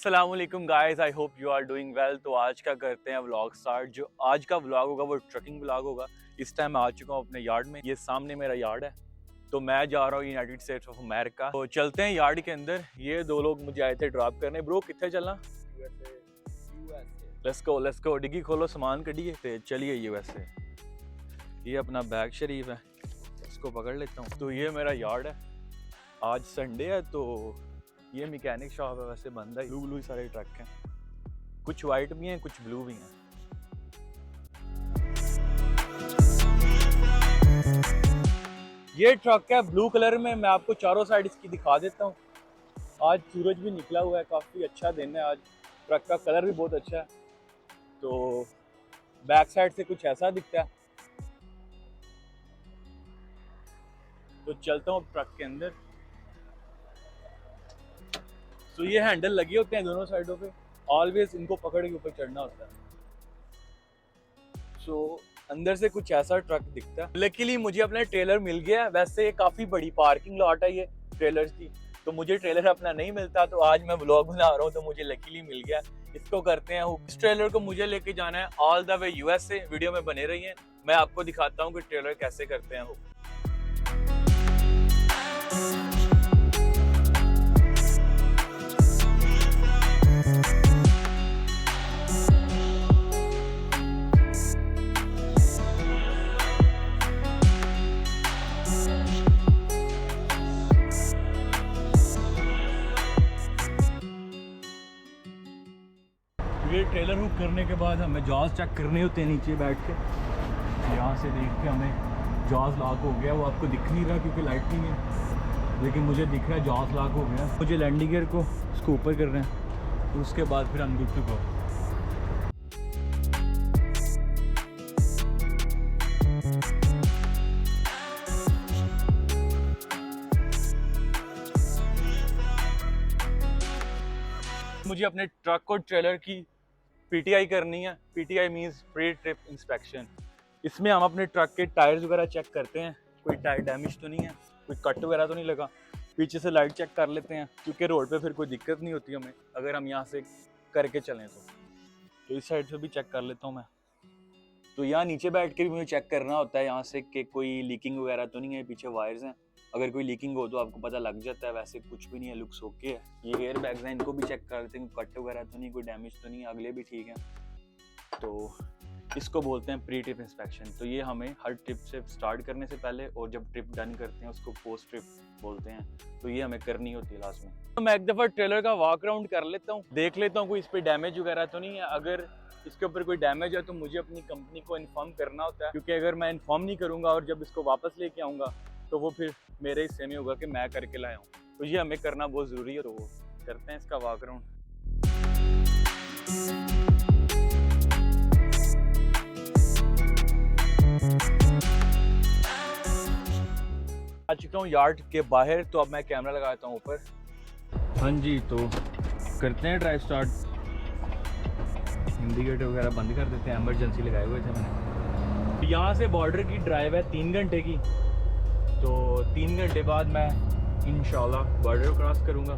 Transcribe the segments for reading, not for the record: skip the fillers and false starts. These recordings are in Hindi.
अस्सलाम वालेकुम guys, I hope you are doing well. तो आज का करते हैं व्लॉग स्टार्ट। जो आज का व्लॉग होगा वो ट्रकिंग व्लॉग होगा। इस टाइम मैं आ चुका हूँ अपने यार्ड में। ये सामने मेरा यार्ड है, तो मैं जा रहा हूँ यूनाइटेड स्टेट्स ऑफ अमेरिका। तो चलते हैं यार्ड के अंदर। ये दो लोग मुझे आए थे ड्रॉप करने। ब्रो कितने चलना? Let's go. डिग्गी खोलो, सामान कढ़िए तो चलिए यूएसए। ये अपना बैग शरीफ है, इसको पकड़ लेता हूँ। तो ये मेरा यार्ड है। आज संडे है तो ये मैकेनिक शॉप है, वैसे बंद है। ब्लू सारे ट्रक हैं, कुछ वाइट भी हैं कुछ ब्लू भी हैं। ये ट्रक है ब्लू कलर में। मैं आपको चारों साइड इसकी दिखा देता हूँ। आज सूरज भी निकला हुआ है, काफ़ी अच्छा दिन है आज। ट्रक का कलर भी बहुत अच्छा है। तो बैक साइड से कुछ ऐसा दिखता है। तो चलता हूँ ट्रक के अंदर। तो ये हैंडल लगे होते हैं दोनों साइडों पे, ऑलवेज इनको पकड़ के ऊपर चढ़ना होता है। सो अंदर से कुछ ऐसा ट्रक दिखता है। लकीली मुझे अपना ट्रेलर मिल गया। वैसे ये काफ़ी बड़ी पार्किंग लॉट है ये ट्रेलर्स की, तो मुझे ट्रेलर अपना नहीं मिलता। तो आज मैं व्लॉग बना रहा हूँ तो मुझे लकीली मिल गया। इसको करते हैं हुक। इस ट्रेलर को मुझे लेके जाना है all the way USA. Video में बने रहिए, मैं आपको दिखाता हूँ कि ट्रेलर कैसे करते हैं हुक। ये ट्रेलर हुक करने के बाद हमें जॉज चेक करने होते हैं नीचे बैठ के। यहाँ से देख के हमें जॉज लॉक हो गया। वो आपको दिख नहीं रहा क्योंकि लाइट नहीं है, लेकिन मुझे दिख रहा है जॉज लॉक हो गया। मुझे लैंडिंग गियर को इसको ऊपर कर रहे हैं, तो उसके बाद फिर हम गुड टू गो। मुझे अपने ट्रक और ट्रेलर की पीटीआई करनी है। PTI means pre trip inspection. इसमें हम अपने ट्रक के टायर्स वगैरह चेक करते हैं, कोई टायर डैमेज तो नहीं है, कोई कट वगैरह तो नहीं लगा। पीछे से लाइट चेक कर लेते हैं क्योंकि रोड पे फिर कोई दिक्कत नहीं होती हमें अगर हम यहाँ से करके चलें तो इस साइड से भी चेक कर लेता हूँ मैं। तो यहाँ नीचे बैठ के भी मुझे चेक करना होता है यहाँ से कि कोई लीकिंग वगैरह तो नहीं है। पीछे वायर्स हैं, अगर कोई लीकिंग हो तो आपको पता लग जाता है। वैसे कुछ भी नहीं है, लुक्स ओके है। ये एयर बैग्स हैं, इनको भी चेक कर लेते हैं, कट वगैरह तो नहीं, कोई डैमेज तो नहीं है, अगले भी ठीक है। तो इसको बोलते हैं प्री ट्रिप इंस्पेक्शन। तो ये हमें हर ट्रिप से स्टार्ट करने से पहले और जब ट्रिप डन करते हैं उसको पोस्ट ट्रिप बोलते हैं। तो ये हमें करनी होती है लास्ट में। तो मैं एक दफ़ा ट्रेलर का वॉक राउंड कर लेता हूँ, देख लेता हूँ कोई इस पर डैमेज वगैरह तो नहीं है। अगर इसके ऊपर कोई डैमेज है तो मुझे अपनी कंपनी को इन्फॉर्म करना होता है, क्योंकि अगर मैं इन्फॉर्म नहीं करूँगा और जब इसको वापस लेके आऊँगा तो वो फिर मेरे हिस्से में होगा कि मैं करके लाया हूँ। तो ये हमें करना बहुत ज़रूरी है। तो वो करते हैं इसका वॉक राउंड। आ चुका हूँ यार्ड के बाहर। तो अब मैं कैमरा लगाता हूँ ऊपर। हाँ जी, तो करते हैं ड्राइव स्टार्ट। इंडिकेटर वगैरह बंद कर देते हैं, एमरजेंसी लगाए हुए थे मैंने। यहाँ से बॉर्डर की ड्राइव है 3 घंटे की। तो 3 घंटे बाद मैं इंशाल्लाह बॉर्डर क्रॉस करूँगा।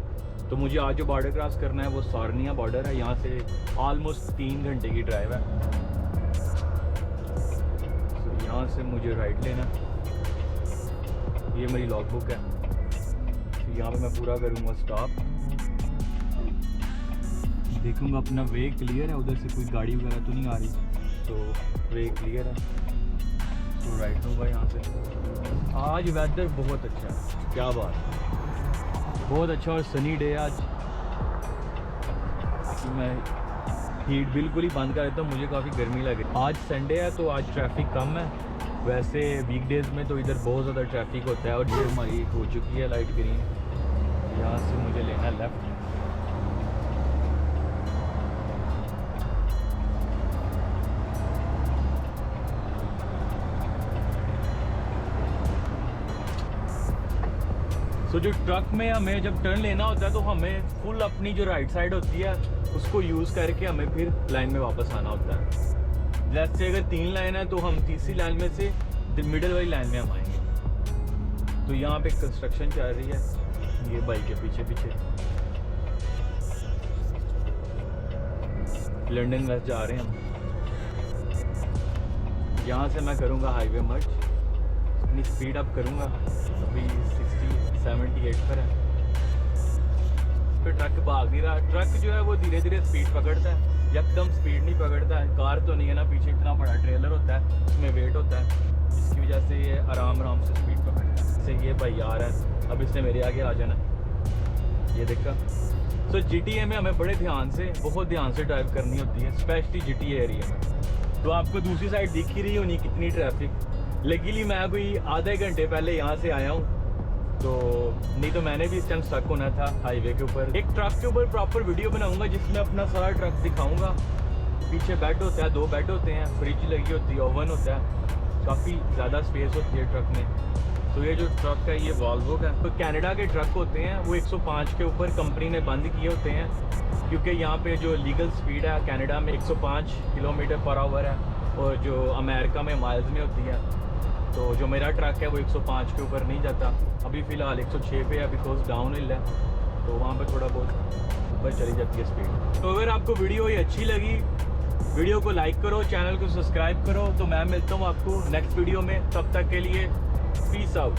तो मुझे आज जो बॉर्डर क्रॉस करना है वो सारनिया बॉर्डर है। यहाँ से ऑलमोस्ट 3 घंटे की ड्राइव है। तो यहाँ से मुझे राइट लेना। ये मेरी लॉग बुक है। तो यहाँ पे मैं पूरा करूँगा स्टॉप, देखूँगा अपना वे क्लियर है, उधर से कोई गाड़ी वगैरह तो नहीं आ रही। तो वे क्लियर है तो राइट लूँगा यहाँ से। आज वेदर बहुत अच्छा है, क्या बात है, बहुत अच्छा और सनी डे आज। मैं हीट बिल्कुल ही बंद कर देता हूँ, मुझे काफ़ी गर्मी लगे। आज संडे है तो आज ट्रैफिक कम है। वैसे वीकडेज़ में तो इधर बहुत ज़्यादा ट्रैफिक होता है। और ये हमारी हो चुकी है लाइट ग्रीन। यहाँ से मुझे लेना लेफ़्ट। तो जो ट्रक में हमें जब टर्न लेना होता है तो हमें फुल अपनी जो राइट साइड होती है उसको यूज़ करके हमें फिर लाइन में वापस आना होता है। जैसे अगर 3 लाइन है तो हम तीसरी लाइन में से मिडिल वाली लाइन में हम आएंगे। तो यहाँ पे कंस्ट्रक्शन चल रही है, ये बाइक के पीछे पीछे। लंदन वेस्ट जा रहे हैं हम। यहाँ से मैं करूँगा हाईवे मर्ज, अपनी स्पीड अप करूँगा, अभी 60-78 पर है। फिर ट्रक भाग नहीं रहा, ट्रक जो है वो धीरे धीरे स्पीड पकड़ता है, एकदम स्पीड नहीं पकड़ता है। कार तो नहीं है ना, पीछे इतना बड़ा ट्रेलर होता है, उसमें वेट होता है, जिसकी वजह से ये आराम आराम से स्पीड पकड़ता है। जैसे ये भाई आ रहा है, अब इसने मेरे आगे आ जाना, ये देखा। सो GTA में हमें बड़े ध्यान से, बहुत ध्यान से ड्राइव करनी होती है, स्पेशली GTA एरिया में। तो आपको दूसरी साइड दिख ही रही होनी कितनी ट्रैफिक। लकीली मैं कोई आधे घंटे पहले यहाँ से आया हूँ, तो नहीं तो मैंने भी इस टाइम स्टक होना था हाईवे के ऊपर। एक ट्रक के ऊपर प्रॉपर वीडियो बनाऊंगा जिसमें अपना सारा ट्रक दिखाऊंगा। पीछे बेड होता है, 2 बेड होते हैं, फ्रिज लगी होती है, ओवन होता है, काफ़ी ज़्यादा स्पेस होती है ट्रक में। तो ये जो ट्रक है ये वॉल्वो का। तो कनाडा के ट्रक होते हैं वो 105 के ऊपर कंपनी ने बंद किए होते हैं, क्योंकि यहाँ पे जो लीगल स्पीड है कनाडा में 105 किलोमीटर पर आवर है, और जो अमेरिका में माइल्स में होती है। तो जो मेरा ट्रक है वो 105 के ऊपर नहीं जाता, अभी फ़िलहाल 106 पे है, बिकॉज डाउन हिल है, तो वहाँ पे थोड़ा बहुत ऊपर चली जाती है स्पीड। तो अगर आपको वीडियो ये अच्छी लगी, वीडियो को लाइक करो, चैनल को सब्सक्राइब करो। तो मैं मिलता हूँ आपको नेक्स्ट वीडियो में, तब तक के लिए पीस आउट।